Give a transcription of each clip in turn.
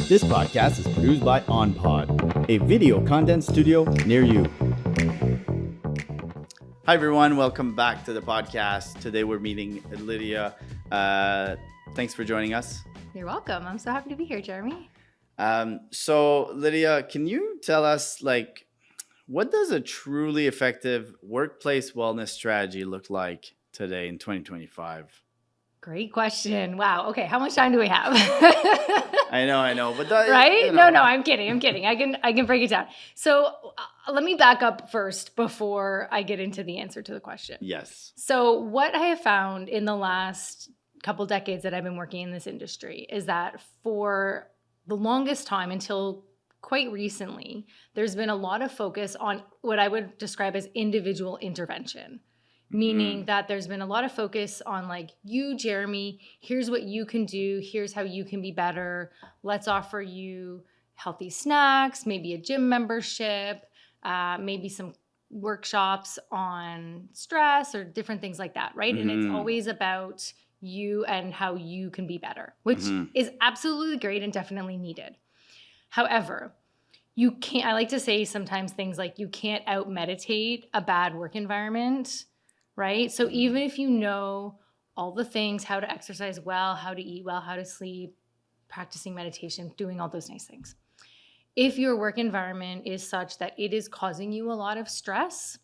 This podcast is produced by OnPod, a video content studio near you. Hi, everyone. Welcome back to the podcast. Today, we're meeting Lydia. Thanks for joining us. You're welcome. I'm so happy to be here, Jeremy. So, Lydia, can you tell us, what does a truly effective workplace wellness strategy look like today in 2025? Great question. Wow. Okay. How much time do we have? I know. But that, right? No, I'm kidding. I can break it down. So let me back up first before I get into the answer to the question. Yes. So what I have found in the last couple decades that I've been working in this industry is that for the longest time until quite recently, there's been a lot of focus on what I would describe as individual intervention. Meaning that there's been a lot of focus on you, Jeremy, here's what you can do. Here's how you can be better. Let's offer you healthy snacks, maybe a gym membership, maybe some workshops on stress or different things like that, right? And it's always about you and how you can be better, which is absolutely great and definitely needed. However, you can't, I like to say sometimes things like you can't out-meditate a bad work environment, right? So even if you know all the things, how to exercise well, how to eat well, how to sleep, practicing meditation, doing all those nice things. If your work environment is such that it is causing you a lot of stress,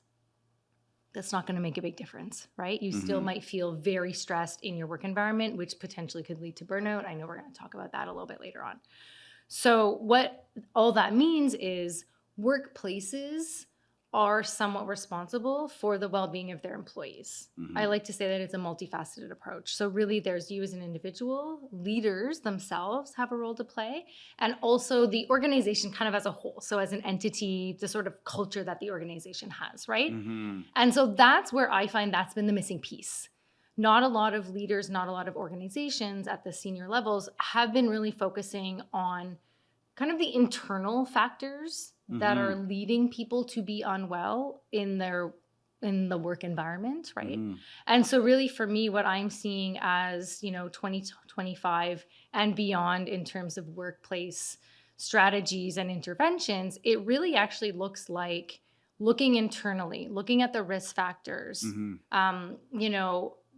that's not going to make a big difference, right? You still might feel very stressed in your work environment, which potentially could lead to burnout. I know we're going to talk about that a little bit later on. So what all that means is workplaces are somewhat responsible for the well-being of their employees. I like to say that it's a multifaceted approach. So really there's you as an individual, leaders themselves have a role to play, and also the organization kind of as a whole. So as an entity, the sort of culture that the organization has, right? And so that's where I find that's been the missing piece. Not a lot of leaders, not a lot of organizations at the senior levels have been really focusing on kind of the internal factors that are leading people to be unwell in the work environment, right? And so really for me, what I'm seeing as, 2025 and beyond in terms of workplace strategies and interventions, it really actually looks like looking internally, looking at the risk factors.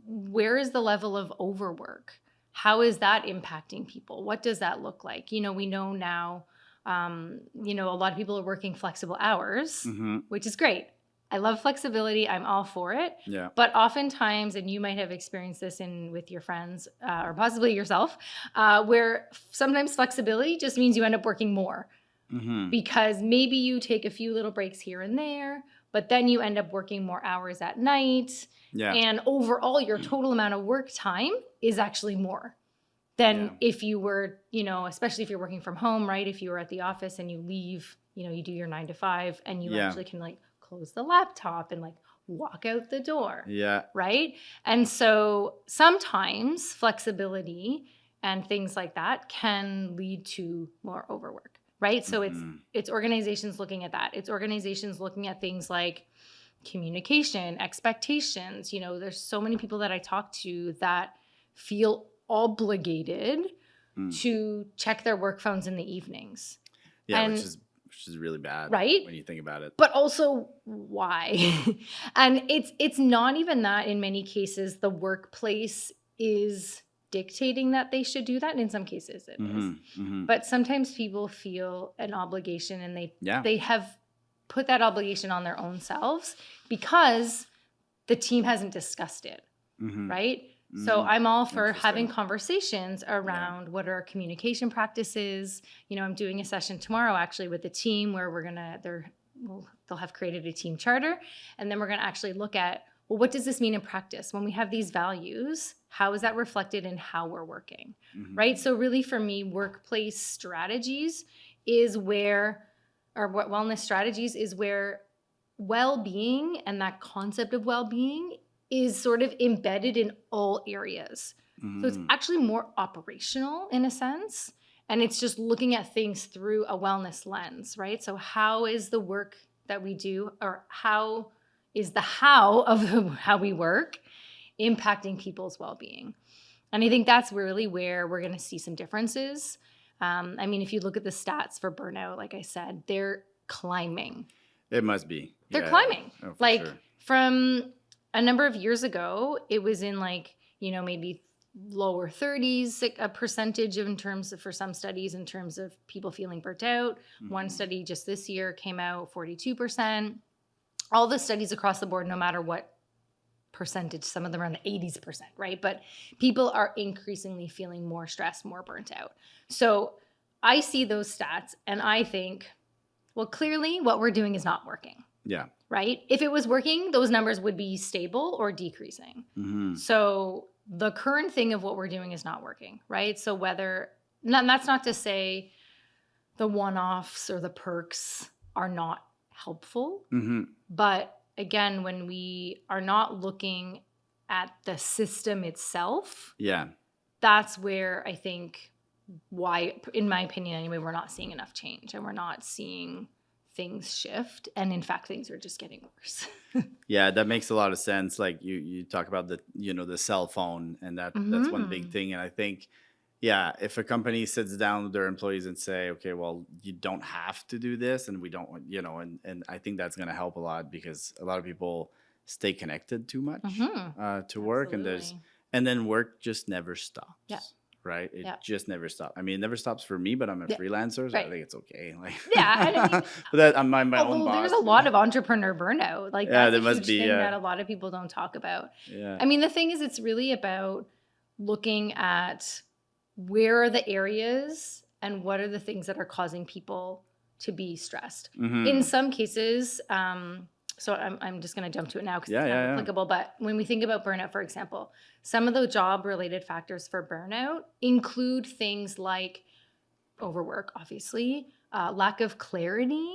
Where is the level of overwork? How is that impacting people? What does that look like? We know now, a lot of people are working flexible hours, which is great. I love flexibility. I'm all for it. Yeah. But oftentimes, and you might have experienced this with your friends or possibly yourself, where sometimes flexibility just means you end up working more because maybe you take a few little breaks here and there, but then you end up working more hours at night. Yeah. And overall, your total amount of work time is actually more than if you were, especially if you're working from home, right? If you were at the office and you leave, you do your 9 to 5 and you actually can close the laptop and walk out the door. Yeah. Right. And so sometimes flexibility and things like that can lead to more overwork, right? So it's organizations looking at that. It's organizations looking at things like communication, expectations. There's so many people that I talk to that feel obligated to check their work phones in the evenings. Yeah, which is really bad, right? When you think about it. But also, why? And it's not even that. In many cases, the workplace is dictating that they should do that. And in some cases, it is. But sometimes people feel an obligation, and they have put that obligation on their own selves because the team hasn't discussed it, right? So I'm all for having conversations around what are our communication practices. I'm doing a session tomorrow actually with the team where they'll have created a team charter, and then we're going to actually look at, well, what does this mean in practice? When we have these values, how is that reflected in how we're working, right? So really for me, workplace strategies is where, or what wellness strategies is where well-being and that concept of well-being is sort of embedded in all areas. So it's actually more operational in a sense. And it's just looking at things through a wellness lens, right? So how is the work that we do, or how is the how of how we work impacting people's well-being? And I think that's really where we're going to see some differences. I mean, if you look at the stats for burnout, like I said, they're climbing. It must be. They're climbing. Oh, like sure. from a number of years ago, it was in like, maybe lower 30s, a percentage in terms of, for some studies, in terms of people feeling burnt out. One study just this year came out 42%. All the studies across the board, no matter what percentage, some of them are in the 80s%, right? But people are increasingly feeling more stressed, more burnt out. So I see those stats and I think, well, clearly what we're doing is not working. Yeah. Right? If it was working, those numbers would be stable or decreasing. So the current thing of what we're doing is not working, right? So that's not to say the one-offs or the perks are not helpful, but again, when we are not looking at the system itself, that's where I think why, in my opinion anyway, we're not seeing enough change and we're not seeing things shift. And in fact, things are just getting worse. Yeah, that makes a lot of sense. Like you talk about the cell phone, and that's one big thing. And I think, if a company sits down with their employees and say, okay, well, you don't have to do this, and we don't want, and I think that's going to help a lot, because a lot of people stay connected too much to work, and then work just never stops. Yeah. Right? It just never stops. I mean, it never stops for me, but I'm a freelancer, so I think it's okay. Like, and I mean, but that I'm my own boss. There's a lot of entrepreneur burnout. Like, that's there a must huge be thing that a lot of people don't talk about. Yeah. I mean, the thing is, it's really about looking at where are the areas and what are the things that are causing people to be stressed. In some cases, so I'm just going to jump to it now because it's not applicable. But when we think about burnout, for example, some of the job-related factors for burnout include things like overwork, obviously, lack of clarity,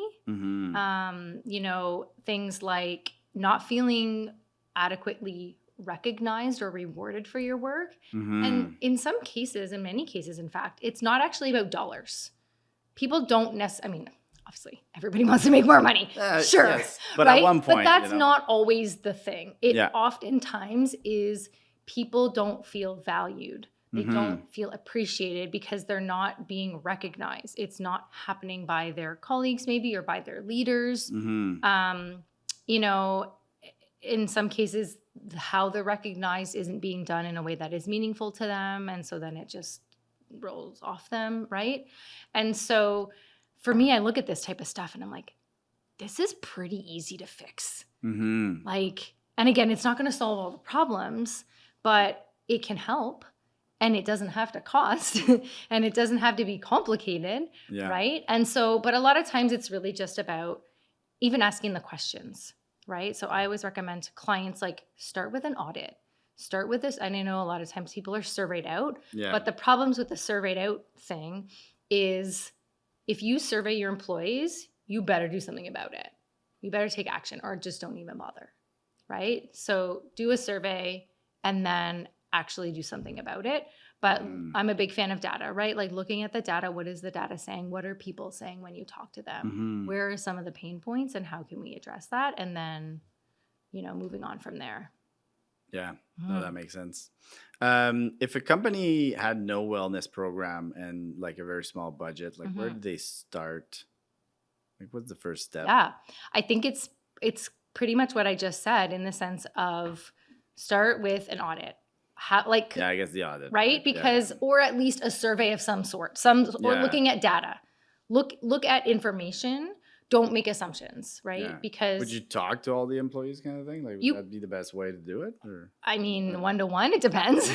things like not feeling adequately recognized or rewarded for your work. And in some cases, in many cases, in fact, it's not actually about dollars. People don't necessarily, I mean, obviously, everybody wants to make more money. Sure. Yes. But right? at one point, but that's not always the thing. It oftentimes is people don't feel valued. They don't feel appreciated because they're not being recognized. It's not happening by their colleagues maybe or by their leaders. In some cases, how they're recognized isn't being done in a way that is meaningful to them. And so then it just rolls off them, right? And so for me, I look at this type of stuff and I'm like, this is pretty easy to fix. Like, and again, it's not going to solve all the problems, but it can help. And it doesn't have to cost and it doesn't have to be complicated, right? And so, but a lot of times it's really just about even asking the questions, right? So I always recommend to clients, like, start with an audit. Start with this. And I know a lot of times people are surveyed out, but the problems with the surveyed out thing is if you survey your employees, you better do something about it. You better take action or just don't even bother, right? So do a survey and then actually do something about it. But I'm a big fan of data, right? Like looking at the data, what is the data saying? What are people saying when you talk to them? Where are some of the pain points and how can we address that? And then, moving on from there. Yeah, no, that makes sense. If a company had no wellness program and like a very small budget, like where did they start? Like, what's the first step? Yeah, I think it's pretty much what I just said in the sense of start with an audit. I guess the audit, right? Because or at least a survey of some sort, or looking at data. Look at information. Don't make assumptions, right? Yeah. Because would you talk to all the employees, kind of thing? Like, would that be the best way to do it? Or I mean, 1-to-1, it depends.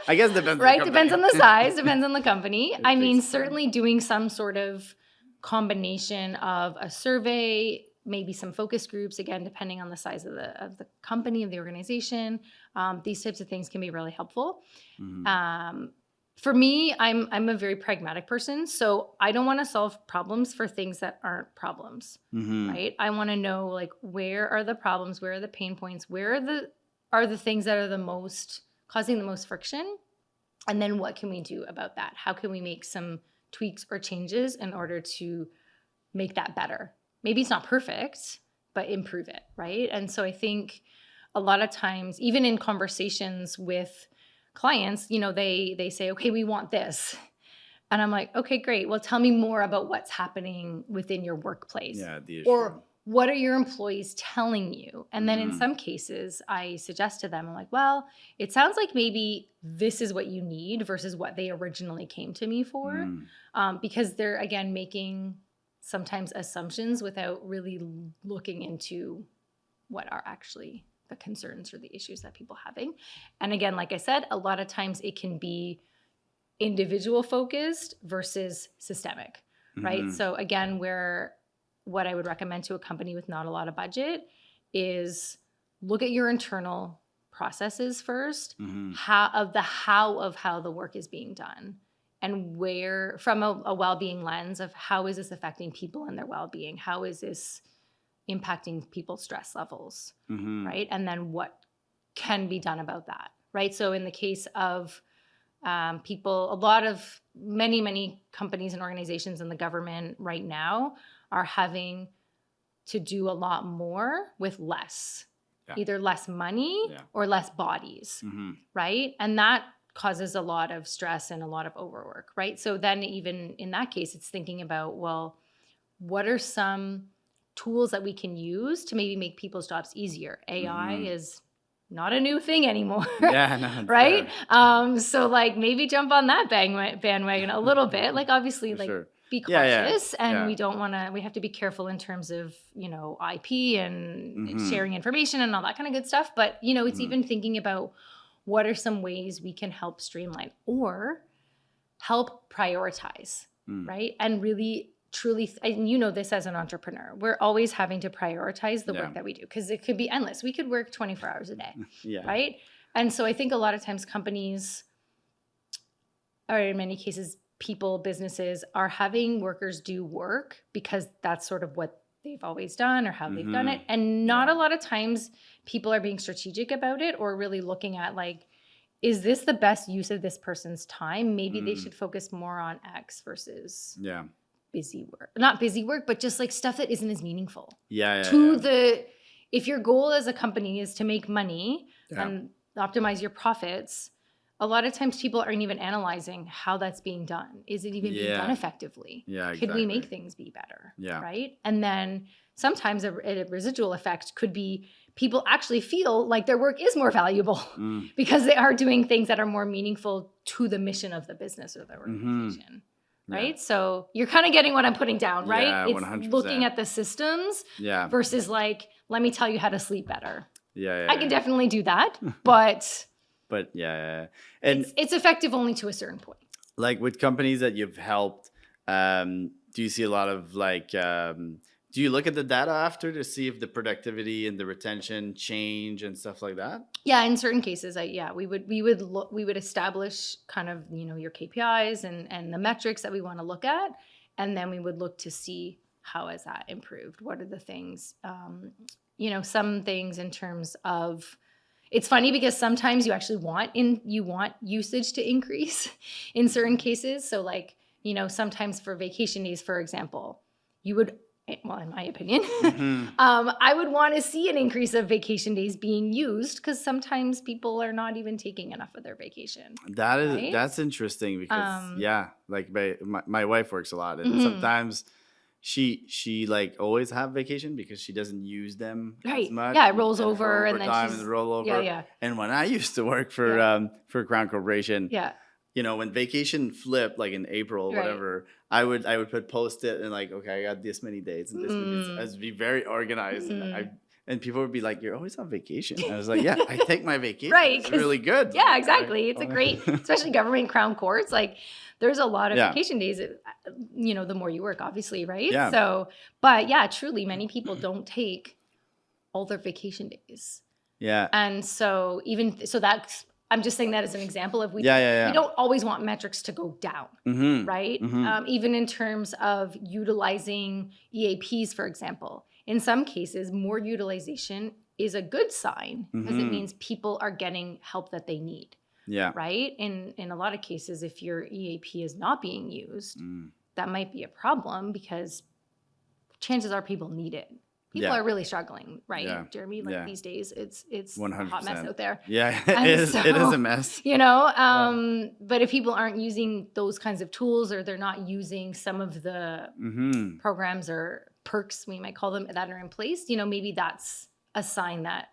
I guess it depends. Right? Depends on the size. Depends on the company. I mean, certainly doing some sort of combination of a survey, maybe some focus groups, again, depending on the size of the company, of the organization. These types of things can be really helpful. For me, I'm a very pragmatic person, so I don't want to solve problems for things that aren't problems, right? I want to know, like, where are the problems, where are the pain points, where are the things that are causing the most friction, and then what can we do about that? How can we make some tweaks or changes in order to make that better? Maybe it's not perfect, but improve it, right? And so I think a lot of times, even in conversations with clients, they say, okay, we want this. And I'm like, okay, great. Well, tell me more about what's happening within your workplace. Yeah, the issue. Or what are your employees telling you? And then in Mhm. some cases, I suggest to them, I'm like, well, it sounds like maybe this is what you need versus what they originally came to me for. Because they're, again, making sometimes assumptions without really looking into what are actually the concerns or the issues that people are having. And again, like I said, a lot of times it can be individual focused versus systemic, right? Mhm. So again, what I would recommend to a company with not a lot of budget is look at your internal processes first, Mhm. how the work is being done, and where from a well-being lens of how is this affecting people and their well-being, how is this impacting people's stress levels, Mhm. right? And then what can be done about that, right? So in the case of people, many companies and organizations in the government right now are having to do a lot more with less, Yeah. either less money Yeah. or less bodies, Mhm. right? And that causes a lot of stress and a lot of overwork, right? So then even in that case, it's thinking about, well, what are some tools that we can use to maybe make people's jobs easier? AI Mhm. is not a new thing anymore. Yeah, no, it's Right? there. So like maybe jump on that bandwagon a little bit. Like obviously For like sure. be Yeah, yeah, cautious, and yeah. we have to be careful in terms of, IP and Mhm. sharing information and all that kind of good stuff. But, it's Mhm. even thinking about what are some ways we can help streamline or help prioritize, Mm. right? And really truly, and this as an entrepreneur, we're always having to prioritize the Yeah. work that we do because it could be endless. We could work 24 hours a day, Yeah. right? And so I think a lot of times companies, or in many cases, businesses are having workers do work because that's sort of what they've always done or how they've done it. Mhm. And not Yeah. a lot of times people are being strategic about it or really looking at like, is this the best use of this person's time? Maybe they Mm. should focus more on X versus Yeah. busy work. Not busy work, but just like stuff that isn't as meaningful. Yeah, yeah, yeah. If your goal as a company is to make money Yeah. and optimize your profits, a lot of times people aren't even analyzing how that's being done. Is it even being done Yeah. effectively? Yeah, Could we exactly. make things be better? Yeah. Right? And then sometimes a residual effect could be people actually feel like their work is more valuable Mm. because they are doing things that are more meaningful to the mission of the business or the Mhm. organization. Yeah. Right? So you're kind of getting what I'm putting down, right? Yeah, It's 100%. looking at the systems Yeah. versus like, let me tell you how to sleep better. Yeah, I can definitely do that, but But yeah. And it's effective only to a certain point. like with companies that you've helped, do you see a lot of like do you look at the data after to see if the productivity and the retention change and stuff like that? Yeah, in certain cases, we would establish kind of your KPIs and the metrics that we want to look at, and then we would look to see how has that improved. What are the things, some things in terms of. It's funny because sometimes you actually want usage to increase in certain cases. So like sometimes for vacation days, for example, you would. Well, in my opinion, Mhm. I would want to see an increase of vacation days being used because sometimes people are not even taking enough of their vacation. Right? That's interesting because like my wife works a lot and Mhm. sometimes she like always have vacation because she doesn't use them as Right. much. Yeah, it rolls and her over and then overtime she's and rollover. yeah. And when I used to work for Crown Corporation, Yeah. when vacation flipped, like in April or Right. whatever, I would put post it and like, okay, I got this many dates and this many dates. I was be very organized and people would be like, you're always on vacation. I was like, yeah, I take my vacation. Right. It's really good. Yeah, exactly. It's a great, especially government crown courts. Like there's a lot of Yeah. vacation days, the more you work, obviously, right? Yeah. So, but yeah, truly many people don't take all their vacation days. Yeah. And so that's, I'm just saying that as an example of we Yeah. don't always want metrics to go down, Mm-hmm. right? Mm-hmm. Even in terms of utilizing EAPs, for example. In some cases, more utilization is a good sign because it means people are getting help that they need. Yeah. Right? In a lot of cases, if your EAP is not being used, that might be a problem because chances are people need it. people Yeah. are really struggling, right, Yeah. Jeremy? Like Yeah. these days, it's a hot mess 100%. out there. Yeah, And it is so, a mess. but if people aren't using those kinds of tools, or they're not using some of the Mm-hmm. programs or perks, we might call them, that are in place, maybe that's a sign that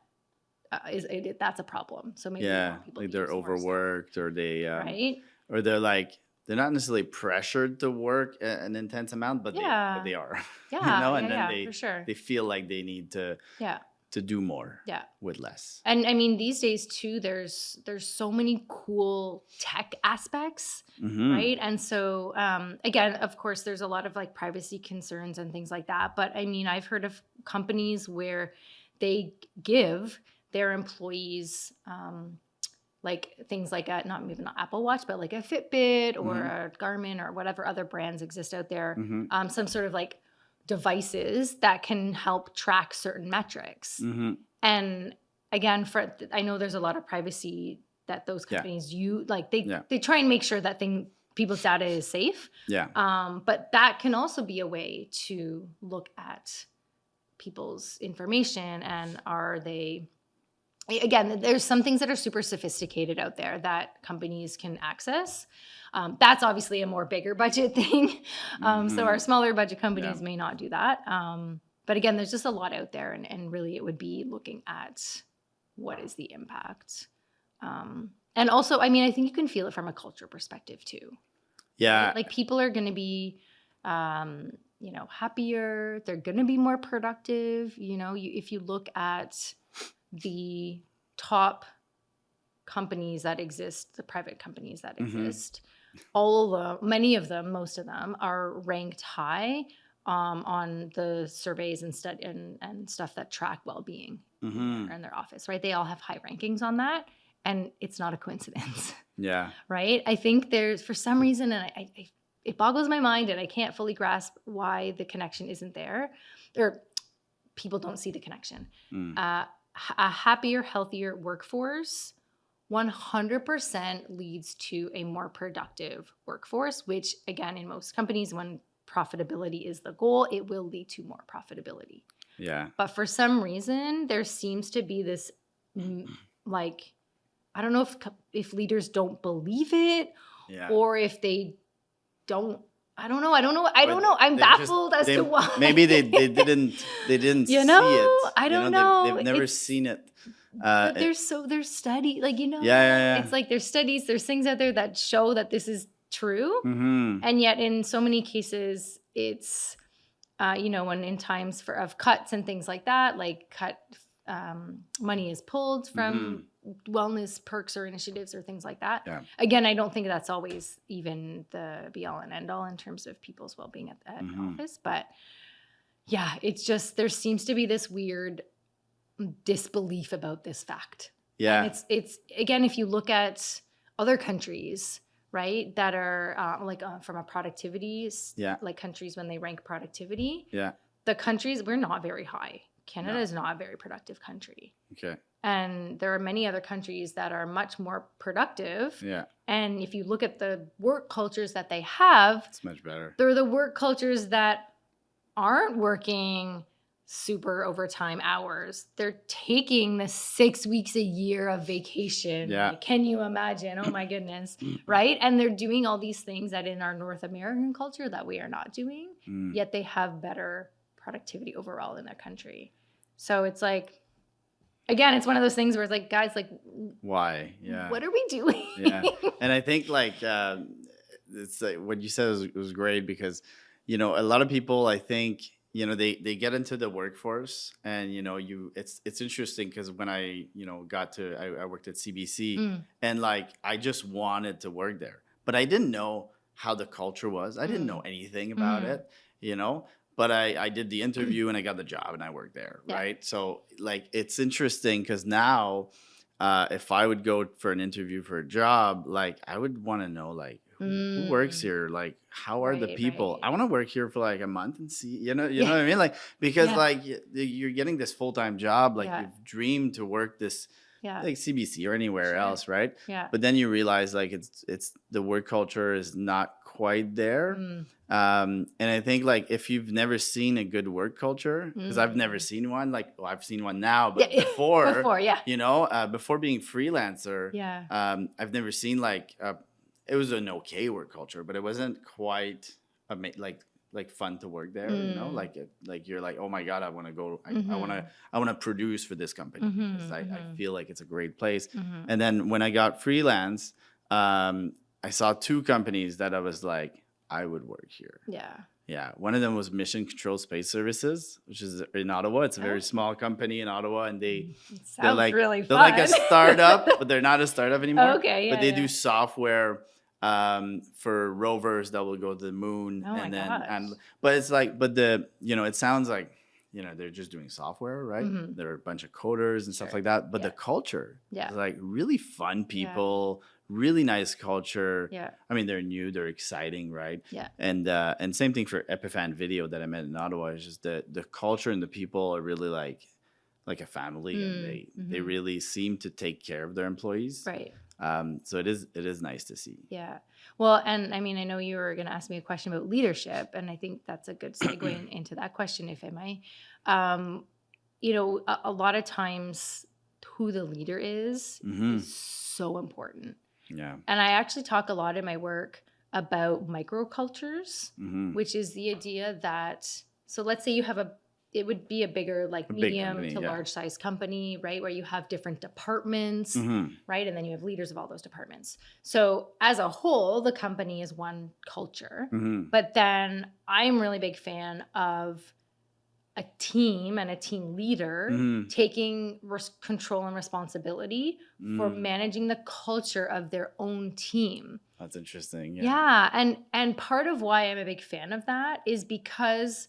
that's a problem. So maybe we Yeah, want people like to they're use more stuff, overworked, or right? or they're not necessarily pressured to work an intense amount, but Yeah. they are, Yeah, and then for sure. they feel like they need Yeah. to do more Yeah. with less. And I mean, these days too, there's so many cool tech aspects, Mm-hmm. right? And so, again, of course, there's a lot of like privacy concerns and things like that. But I mean, I've heard of companies where they give their employees, like things like maybe not Apple Watch, but like a Fitbit or a Garmin or whatever other brands exist out there, Mm-hmm. some sort of like devices that can help track certain metrics. Mm-hmm. And again, I know there's a lot of privacy that those companies they try and make sure that people's data is safe. Yeah. But that can also be a way to look at people's information, and are they, again, there's some things that are super sophisticated out there that companies can access. That's obviously a more bigger budget thing. So our smaller budget companies may not do that. But again, there's just a lot out there, and really it would be looking at what is the impact. And also, I mean, I think you can feel it from a culture perspective too. Yeah. Right? Like people are going to be, happier. They're going to be more productive. If you look at the top companies that exist, the private companies that exist, many of them, most of them are ranked high on the surveys and stuff that track well-being in their office, right? They all have high rankings on that, and it's not a coincidence. Yeah. Right? I think there's, for some reason, and it boggles my mind, and I can't fully grasp why the connection isn't there, or people don't see the connection. A happier, healthier workforce 100% leads to a more productive workforce, which again, in most companies, when profitability is the goal, it will lead to more profitability. Yeah. But for some reason, there seems to be this, like, I don't know if leaders don't believe it, or if they don't. I don't know. I'm baffled as to why. Maybe they didn't see it. I don't know. They've never seen it. But there's study, like, it's like there's studies, there's things out there that show that this is true. And yet in so many cases, it's, when in times of cuts and things like that, like money is pulled from wellness perks or initiatives or things like that. Yeah. Again, I don't think that's always even the be all and end all in terms of people's well-being at office. But yeah, it's just, there seems to be this weird disbelief about this fact. Yeah. And it's again, if you look at other countries, right, that are from a productivity, like countries when they rank productivity, the countries, we're not very high. Canada is not a very productive country. Okay. And there are many other countries that are much more productive. Yeah. And if you look at the work cultures that they have, it's much better. They're the work cultures that aren't working super overtime hours. They're taking the 6 weeks a year of vacation. Yeah. Like, can you imagine? Oh my goodness. Right? And they're doing all these things that in our North American culture that we are not doing, yet they have better productivity overall in their country. So it's like, again, it's one of those things where it's like, guys, like, why? Yeah. What are we doing? Yeah. And I think it's like what you said was great, because, a lot of people, I think, they get into the workforce, and, it's interesting because when I worked at CBC, and like, I just wanted to work there, but I didn't know how the culture was. I didn't know anything about it, but I did the interview and I got the job and I worked there. Yeah. Right. So like, it's interesting because now, if I would go for an interview for a job, like I would want to know like who works here, like how are the people. Right. I want to work here for like a month and see, you know what I mean? Like, because like you're getting this full-time job, like you've dreamed to work this, like CBC or anywhere else, right? Yeah. But then you realize like it's the work culture is not quite there. And I think like if you've never seen a good work culture, because I've never seen one, like I've seen one now, but before, before being freelancer, I've never seen like it was an okay work culture, but it wasn't quite like fun to work there. Like you're like, oh my god, I want to go. I want to produce for this company because I feel like it's a great place. And then when I got freelance, I saw 2 companies that I was like, I would work here. Yeah. One of them was Mission Control Space Services, which is in Ottawa. It's a very small company in Ottawa, and they're like really fun. They're like a startup, but they're not a startup anymore. But they do software for rovers that will go to the moon. But it's like, it sounds like, they're just doing software, right? There are a bunch of coders and stuff like that. But the culture is like really fun people, really nice culture. I mean, they're new, they're exciting, right? And same thing for Epiphan Video that I met in Ottawa. It's just the culture and the people are really like a family, and they really seem to take care of their employees. Right. So it is nice to see. Yeah. Well, and I mean, I know you were going to ask me a question about leadership, and I think that's a good segue into that question, if I may. A lot of times who the leader is so important. Yeah. And I actually talk a lot in my work about microcultures, which is the idea that, so let's say you have it would be a bigger, like medium company, to large size company, right? Where you have different departments, right? And then you have leaders of all those departments. So as a whole, the company is one culture. But then I'm really big fan of a team and a team leader taking control and responsibility for managing the culture of their own team. That's interesting. Yeah. And part of why I'm a big fan of that is because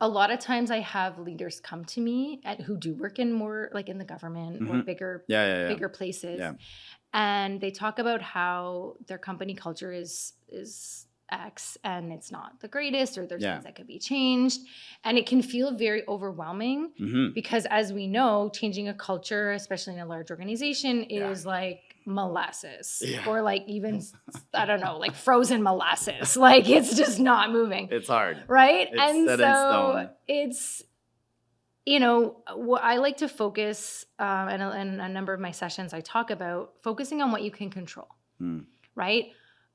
a lot of times I have leaders come to me who do work in more like in the government or bigger places. Yeah. And they talk about how their company culture is X and it's not the greatest, or there's things that could be changed. And it can feel very overwhelming because, as we know, changing a culture, especially in a large organization, is like molasses or like even, I don't know, like frozen molasses. Like it's just not moving. It's hard. Right. It's and set so in stone. It's, what I like to focus, and a number of my sessions, I talk about focusing on what you can control, right?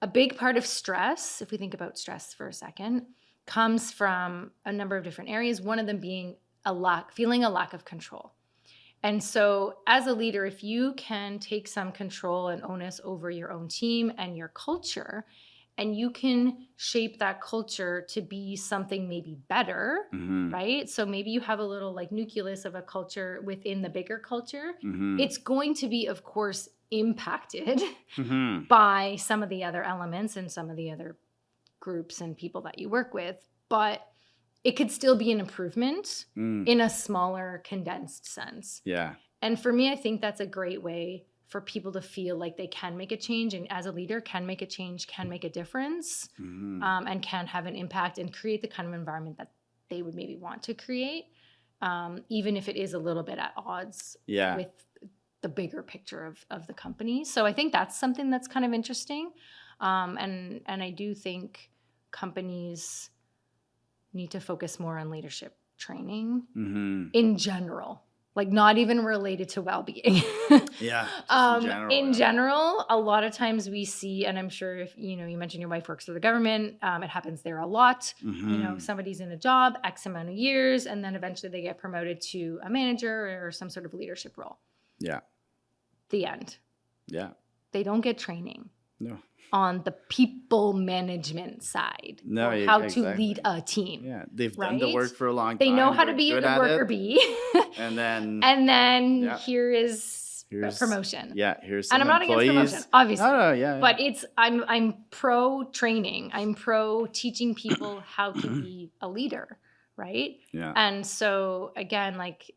A big part of stress, if we think about stress for a second, comes from a number of different areas. One of them being feeling a lack of control. And so as a leader, if you can take some control and onus over your own team and your culture, and you can shape that culture to be something maybe better, right? So maybe you have a little like nucleus of a culture within the bigger culture. It's going to be, of course, impacted by some of the other elements and some of the other groups and people that you work with, but it could still be an improvement in a smaller, condensed sense. Yeah. And for me, I think that's a great way for people to feel like they can make a change, and as a leader can make a change, can make a difference, and can have an impact and create the kind of environment that they would maybe want to create, even if it is a little bit at odds with the bigger picture of the company. So I think that's something that's kind of interesting. And I do think companies need to focus more on leadership training in general, like not even related to well-being. In general, a lot of times we see, and I'm sure if, you mentioned your wife works for the government, it happens there a lot. Somebody's in a job X amount of years, and then eventually they get promoted to a manager or some sort of leadership role. Yeah. The end. Yeah. They don't get training. No. On the people management side. No, or how to lead a team. Yeah. They've done the work for a long time. They know how to be a good worker bee. And then here's a promotion. Yeah, here's some And I'm not against promotion, obviously. No, but I'm pro training. I'm pro teaching people how to be a leader, right? Yeah. And so again, like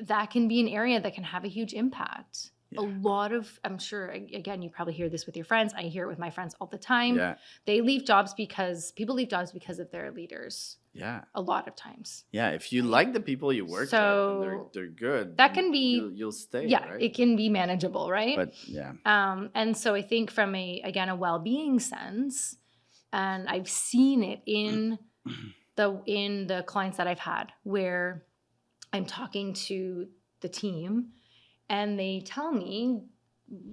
that can be an area that can have a huge impact. A lot of, I'm sure, again, you probably hear this with your friends. I hear it with my friends all the time. Yeah. People leave jobs because of their leaders. Yeah. A lot of times. Yeah. If you like the people you work with and they're good, that can be, you'll stay. Yeah. Right? It can be manageable, right? But yeah. And so I think from a well-being sense, And I've seen it in the clients that I've had where I'm talking to the team and they tell me,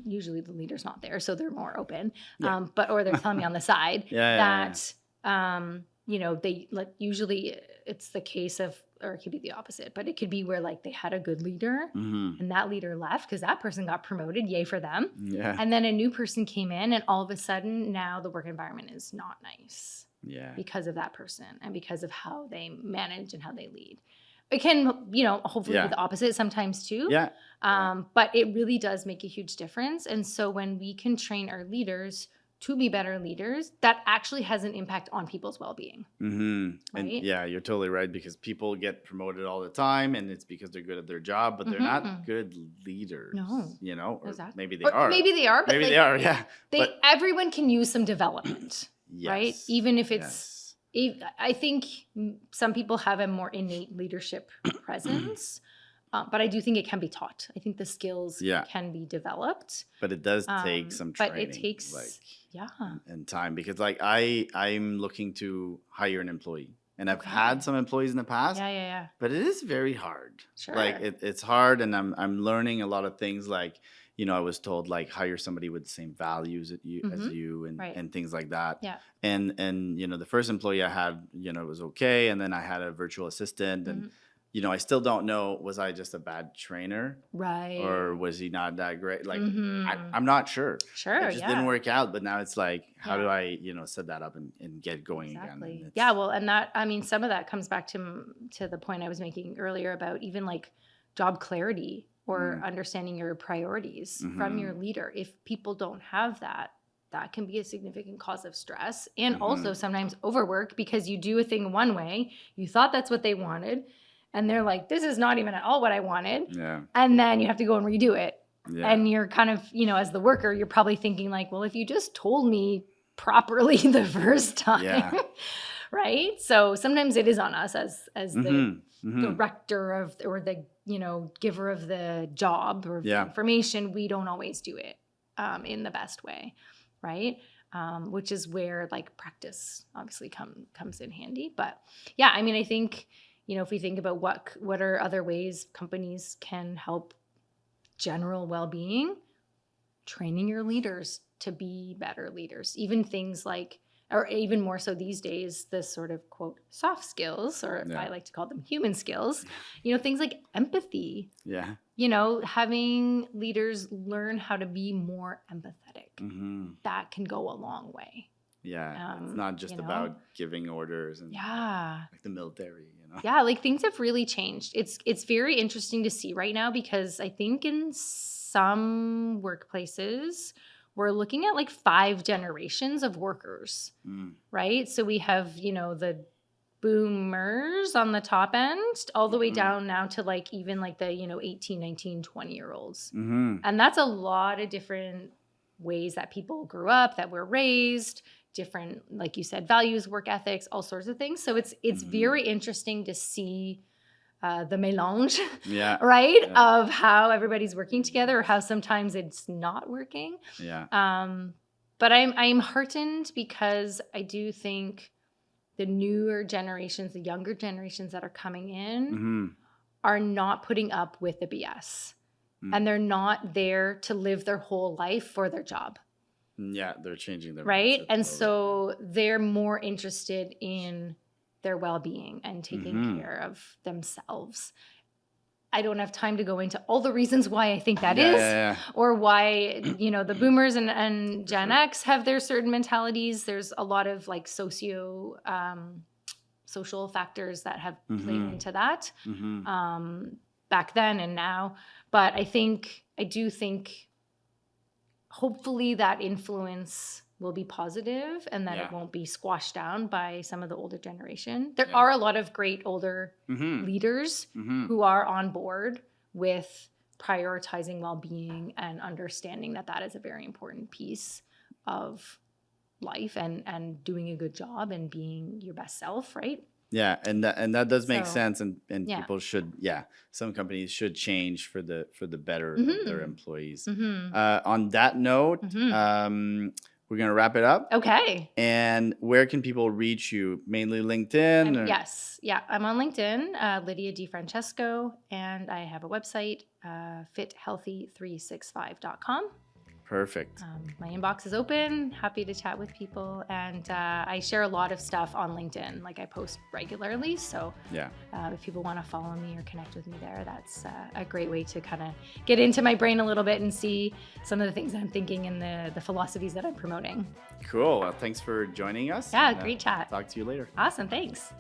usually the leader's not there, so they're more open, or they're telling me on the side that, they like, usually it's the case of, or it could be the opposite, but it could be where like they had a good leader and that leader left because that person got promoted, yay for them. Yeah. And then a new person came in and all of a sudden now the work environment is not nice. Yeah. Because of that person and because of how they manage and how they lead. It can, hopefully be the opposite sometimes too. Yeah. But it really does make a huge difference. And so when we can train our leaders to be better leaders, that actually has an impact on people's well-being. Mm-hmm. Right? And yeah, you're totally right, because people get promoted all the time and it's because they're good at their job, but they're not good leaders. No. Or exactly. maybe they are. Maybe they are, but maybe they are, yeah. Everyone can use some development, right? Even if it's I think some people have a more innate leadership presence, but I do think it can be taught. I think the skills can be developed. But it does take some training. But it takes, and time, because like I'm looking to hire an employee. And I've had some employees in the past. Yeah. But it is very hard. Sure. Like it's hard, and I'm learning a lot of things. Like, I was told like hire somebody with the same values as you and things like that. Yeah. And the first employee I had, it was okay, and then I had a virtual assistant, and I still don't know, was I just a bad trainer? Right. Or was he not that great? Like, I'm not sure. Sure, it just didn't work out. But now it's like, how do I, set that up and get going again? Yeah, well, and that, I mean, some of that comes back to the point I was making earlier about even like job clarity or understanding your priorities from your leader. If people don't have that, that can be a significant cause of stress, and also sometimes overwork, because you do a thing one way, you thought that's what they wanted, and they're like, this is not even at all what I wanted. Yeah. And then you have to go and redo it. Yeah. And you're kind of, as the worker, you're probably thinking like, well, if you just told me properly the first time, right? So sometimes it is on us as the director of, or the, giver of the job or the information. We don't always do it in the best way, right? Which is where like practice obviously comes in handy. But yeah, I mean, I think, if we think about what are other ways companies can help general well-being, training your leaders to be better leaders, even things like, or even more so these days, the sort of quote soft skills, or I like to call them human skills, things like empathy. Yeah. Having leaders learn how to be more empathetic. That can go a long way. Yeah. It's not just about giving orders and like the military, Yeah, like things have really changed. It's very interesting to see right now, because I think in some workplaces we're looking at like 5 generations of workers, right? So we have, the boomers on the top end, all the way down now to like even like the, 18, 19, 20-year-olds. And that's a lot of different ways that people grew up, that were raised, different, like you said, values, work ethics, all sorts of things. So it's very interesting to see the mélange, right? Yeah. Of how everybody's working together, or how sometimes it's not working. Yeah. But I'm heartened, because I do think the newer generations, the younger generations that are coming in, are not putting up with the BS. And they're not there to live their whole life for their job. Yeah, they're changing their right. And so they're more interested in their well-being and taking care of themselves. I don't have time to go into all the reasons why I think that is, or why, the boomers and Gen X have their certain mentalities. There's a lot of like social factors that have played into that back then and now. But I do think hopefully that influence will be positive, and that it won't be squashed down by some of the older generation. There are a lot of great older leaders who are on board with prioritizing well-being and understanding that that is a very important piece of life, and doing a good job and being your best self, right? Yeah, and that does make sense, and people should, some companies should change for the better of their employees. On that note, we're going to wrap it up. Okay. And where can people reach you? Mainly LinkedIn? Yes. Yeah. I'm on LinkedIn, Lydia Di Francesco, and I have a website, fithealthy365.com. Perfect. My inbox is open. Happy to chat with people. And I share a lot of stuff on LinkedIn. Like I post regularly. So if people want to follow me or connect with me there, that's a great way to kind of get into my brain a little bit and see some of the things that I'm thinking and the philosophies that I'm promoting. Cool. Well, thanks for joining us. Yeah, great chat. Talk to you later. Awesome. Thanks.